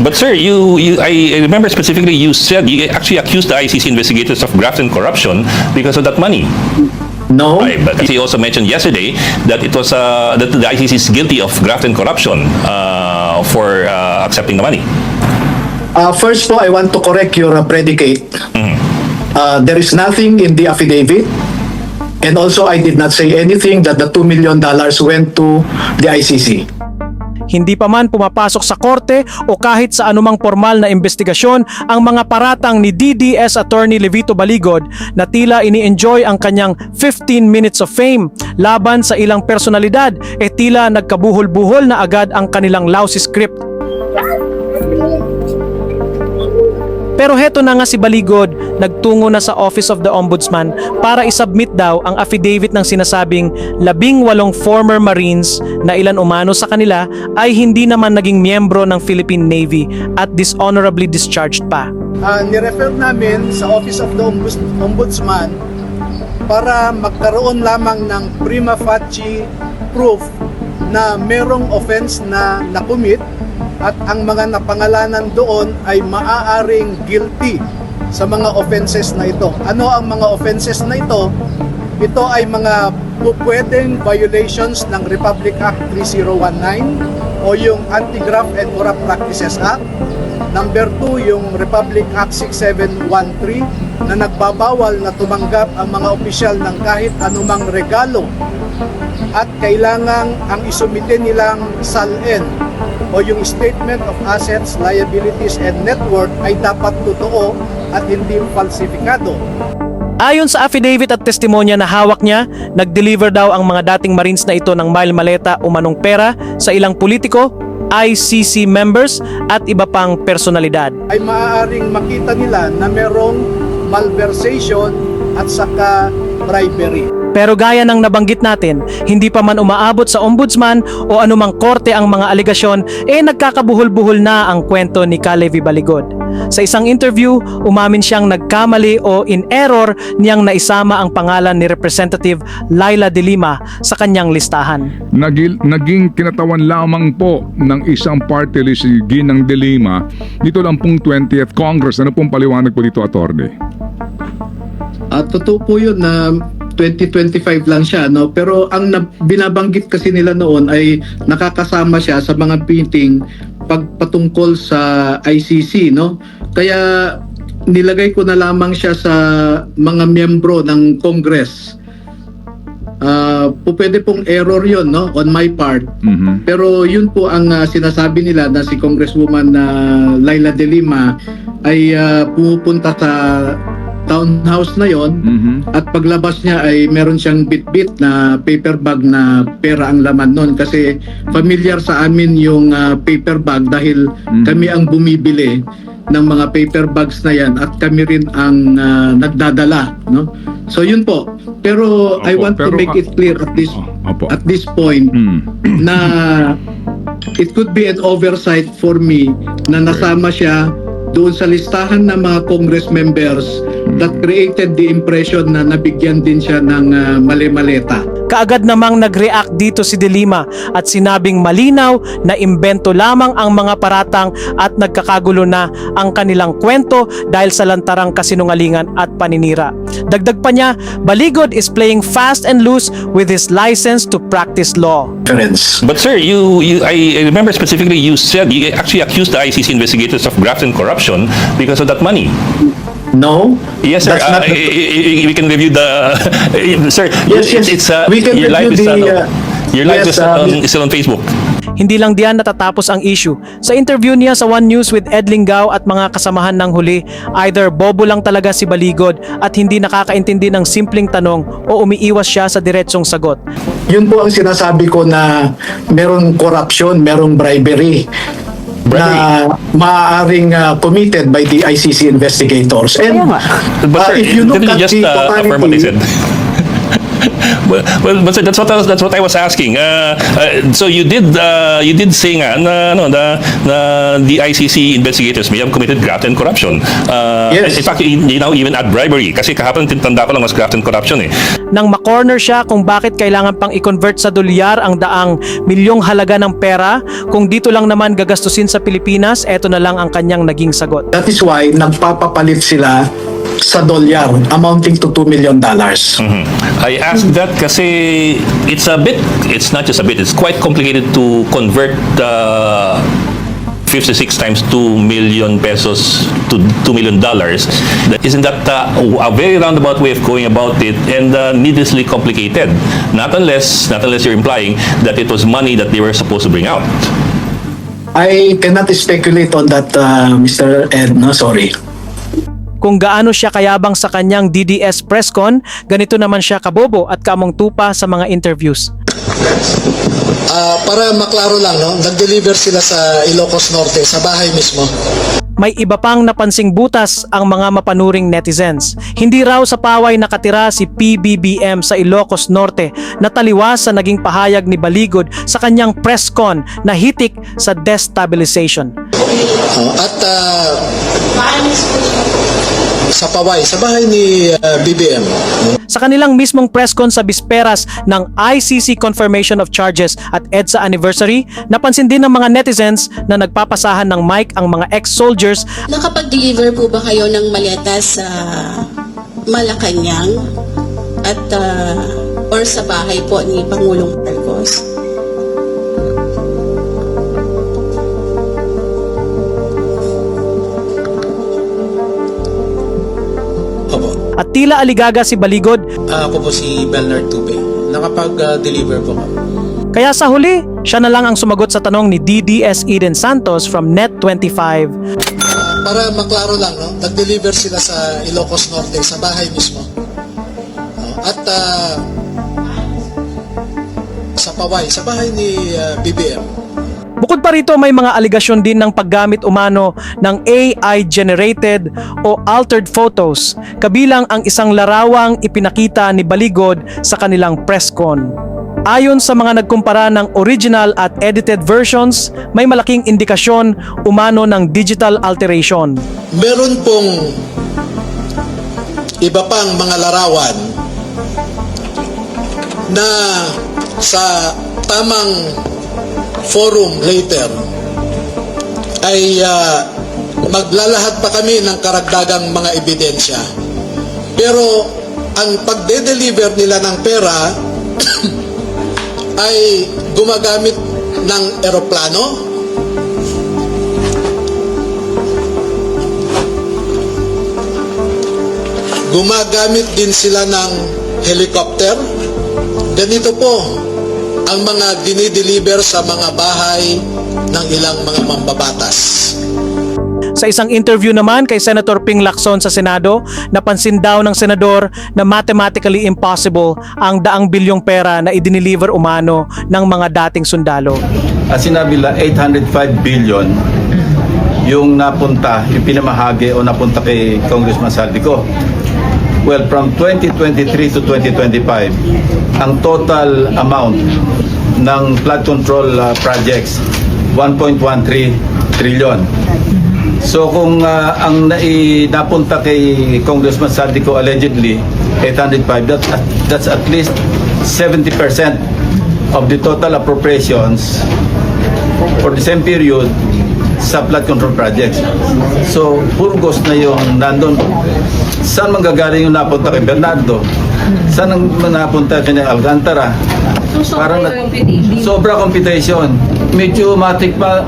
But sir, I remember specifically you said you actually accused the ICC investigators of graft and corruption because of that money. No. But he also mentioned yesterday that it was that the ICC is guilty of graft and corruption for accepting the money. First po, I want to correct your predicate. There is nothing in the affidavit. And also, I did not say anything that the $2 million went to the ICC. Hindi pa man pumapasok sa korte o kahit sa anumang formal na investigasyon ang mga paratang ni DDS Attorney Levito Baligod na tila ini-enjoy ang kanyang 15 minutes of fame laban sa ilang personalidad tila nagkabuhol-buhol na agad ang kanilang lousy script. Pero heto na nga si Baligod, nagtungo na sa Office of the Ombudsman para isubmit daw ang affidavit ng sinasabing 18 former Marines na ilan umano sa kanila ay hindi naman naging miyembro ng Philippine Navy at dishonorably discharged pa. Nirefer namin sa Office of the Ombudsman para magkaroon lamang ng prima facie proof na merong offense na nakumit at ang mga napangalanan doon ay maaaring guilty sa mga offenses na ito. Ano ang mga offenses na ito? Ito ay mga pupwedeng violations ng Republic Act 3019 o yung Anti-Graft and Corrupt Practices Act. Number 2, yung Republic Act 6713 na nagbabawal na tumanggap ang mga opisyal ng kahit anumang regalo at kailangang ang isumite nilang SALN o yung Statement of Assets, Liabilities and Net Worth ay dapat totoo at hindi falsifikado. Ayon sa affidavit at testimonya na hawak niya, nag-deliver daw ang mga dating Marines na ito ng mile maleta o manong pera sa ilang politiko, ICC members at iba pang personalidad. Ay maaaring makita nila na merong malversation at saka bribery. Pero gaya ng nabanggit natin, hindi pa man umaabot sa ombudsman o anumang korte ang mga alegasyon, nagkakabuhol-buhol na ang kwento ni Kalevi Baligod. Sa isang interview, umamin siyang nagkamali o in error niyang naisama ang pangalan ni Representative Laila De Lima sa kanyang listahan. Naging kinatawan lamang po ng isang party list si Ginang De Lima dito lang pong 20th Congress. Ano pong paliwanag po dito, attorney? Totoo po yun na 2025 lang siya, no? Pero ang binabanggit kasi nila noon ay nakakasama siya sa mga meeting pagpatungkol sa ICC, no? Kaya nilagay ko na lamang siya sa mga miyembro ng Congress. Pwede pong error yon, no, on my part. Pero yun po ang sinasabi nila na si Congresswoman Laila De Lima ay pumupunta sa townhouse na yon at paglabas niya ay meron siyang bit-bit na paper bag na pera ang laman nun kasi familiar sa amin yung paper bag dahil kami ang bumibili ng mga paper bags na yan at kami rin ang nagdadala, no? So yun po. Pero I want to make it clear at this point na it could be an oversight for me na nasama siya doon sa listahan ng mga Congress members that created the impression na nabigyan din siya ng mali-maleta. Kaagad namang nag-react dito si De Lima at sinabing malinaw na imbento lamang ang mga paratang at nagkakagulo na ang kanilang kwento dahil sa lantarang kasinungalingan at paninira. Dagdag pa niya, Baligod is playing fast and loose with his license to practice law. But sir, I remember specifically you said you actually accused the ICC investigators of graft and corruption because of that money. No. Yes, sir. We can review the sir. Yes. It's We can your live review is still on Facebook. Hindi lang diyan natatapos ang issue. Sa interview niya sa One News with Ed Lingao at mga kasamahan ng huli, either bobo lang talaga si Baligod at hindi nakakaintindi ng simpleng tanong o umiiwas siya sa diretsong sagot. Yun po ang sinasabi ko na merong corruption, merong bribery na maaaring committed by the ICC investigators. And But sir, if you look didn't at you just the affirm what they said? Well, sir, that's what I was asking. So you did say nga na the ICC investigators may have committed graft and corruption. Yes. In fact, even at bribery. Kasi kahapon tanda ko lang mas graft and corruption eh. Nang makorner siya kung bakit kailangan pang i-convert sa dolyar ang daang milyong halaga ng pera, kung dito lang naman gagastusin sa Pilipinas, eto na lang ang kanyang naging sagot. That is why nagpapapalit sila sa dolyar amounting to $2 million. I asked that kasi it's not just a bit, it's quite complicated to convert 56 times 2 million pesos to $2 million. Isn't that a very roundabout way of going about it and needlessly complicated? Not unless you're implying that it was money that they were supposed to bring out. I cannot speculate on that, Mr. Ed. No, sorry. Kung gaano siya kayabang sa kanyang DDS presscon, ganito naman siya kabobo at kamong tupa sa mga interviews. Para maklaro lang, no? Nag-deliver sila sa Ilocos Norte, sa bahay mismo. May iba pang napansing butas ang mga mapanuring netizens. Hindi raw sa paway nakatira si PBBM sa Ilocos Norte na taliwas sa naging pahayag ni Baligod sa kanyang presscon na hitik sa destabilization. Sa Paway, sa bahay ni BBM. Sa kanilang mismong presscon sa bisperas ng ICC Confirmation of Charges at EDSA Anniversary, napansin din ng mga netizens na nagpapasahan ng mic ang mga ex-soldiers. Nakapag-deliver po ba kayo ng maleta sa Malacanang at or sa bahay po ni Pangulong Marcos? Opo. At tila aligaga si Baligod, Ako po si Bernard Tube. Nakapag-deliver po kami. kaya sa huli, siya na lang ang sumagot sa tanong ni DDS Eden Santos from Net25. Para maklaro lang, no? Nag-deliver sila sa Ilocos Norte, sa bahay mismo. At sa Paway, sa bahay ni BBM. Bukod pa rito, may mga aligasyon din ng paggamit umano ng AI-generated o altered photos, kabilang ang isang larawang ipinakita ni Baligod sa kanilang presscon. Ayon sa mga nagkumpara ng original at edited versions, may malaking indikasyon umano ng digital alteration. Meron pong iba pang mga larawan na sa tamang forum later ay maglalahat pa kami ng karagdagang mga ebidensya. Pero ang pagde-deliver nila ng pera ay gumagamit ng eroplano, gumagamit din sila ng helicopter. Ganito po ang mga dinideliver sa mga bahay ng ilang mga mambabatas. Sa isang interview naman kay Senator Ping Lacson sa Senado, napansin daw ng senador na mathematically impossible ang daang bilyong pera na idiniliver umano ng mga dating sundalo. Sinabi nila 805 billion yung napunta, yung pinamahagi o napunta kay Congressman Saldico. Well, from 2023 to 2025, ang total amount ng flood control projects, 1.13 trillion. So kung ang napunta kay Congressman Saldico allegedly 805, that's at least 70% of the total appropriations for the same period sa flood control projects. So puro ghost na yung nandun. Saan manggagaling yung napunta kay Bernardo? Saan ang napunta kay Alcantara? Parang sobra computation. Medyo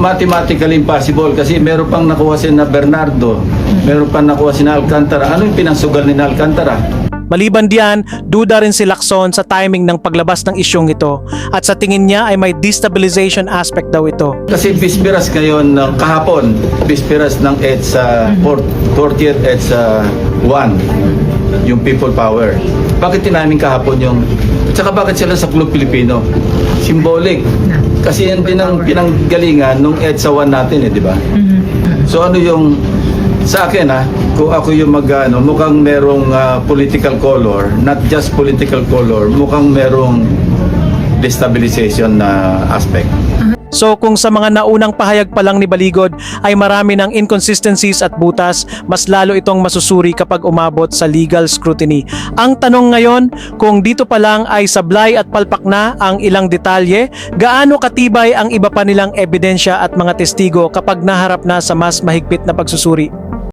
mathematically impossible kasi meron pang nakuha si na Bernardo, meron pang nakuha si na Alcantara. Ano yung pinangsugal ni na Alcantara? Maliban diyan, duda rin si Lacson sa timing ng paglabas ng isyong ito at sa tingin niya ay may destabilization aspect daw ito. Kasi bisperas ngayon, kahapon, bisperas ng EDSA, 40th EDSA 1, yung people power. Bakit tinaming kahapon yung, tsaka bakit sila sa Club Pilipino? Symbolic. Kasi yan din ang pinanggalingan nung EDSA 1 natin di ba? So ano yung Sa akin kung ako yung mukhang merong political color, not just political color, mukhang merong destabilization na aspect. So kung sa mga naunang pahayag pa lang ni Baligod ay marami ng inconsistencies at butas, mas lalo itong masusuri kapag umabot sa legal scrutiny. Ang tanong ngayon, kung dito pa lang ay sablay at palpak na ang ilang detalye, gaano katibay ang iba pa nilang ebidensya at mga testigo kapag naharap na sa mas mahigpit na pagsusuri?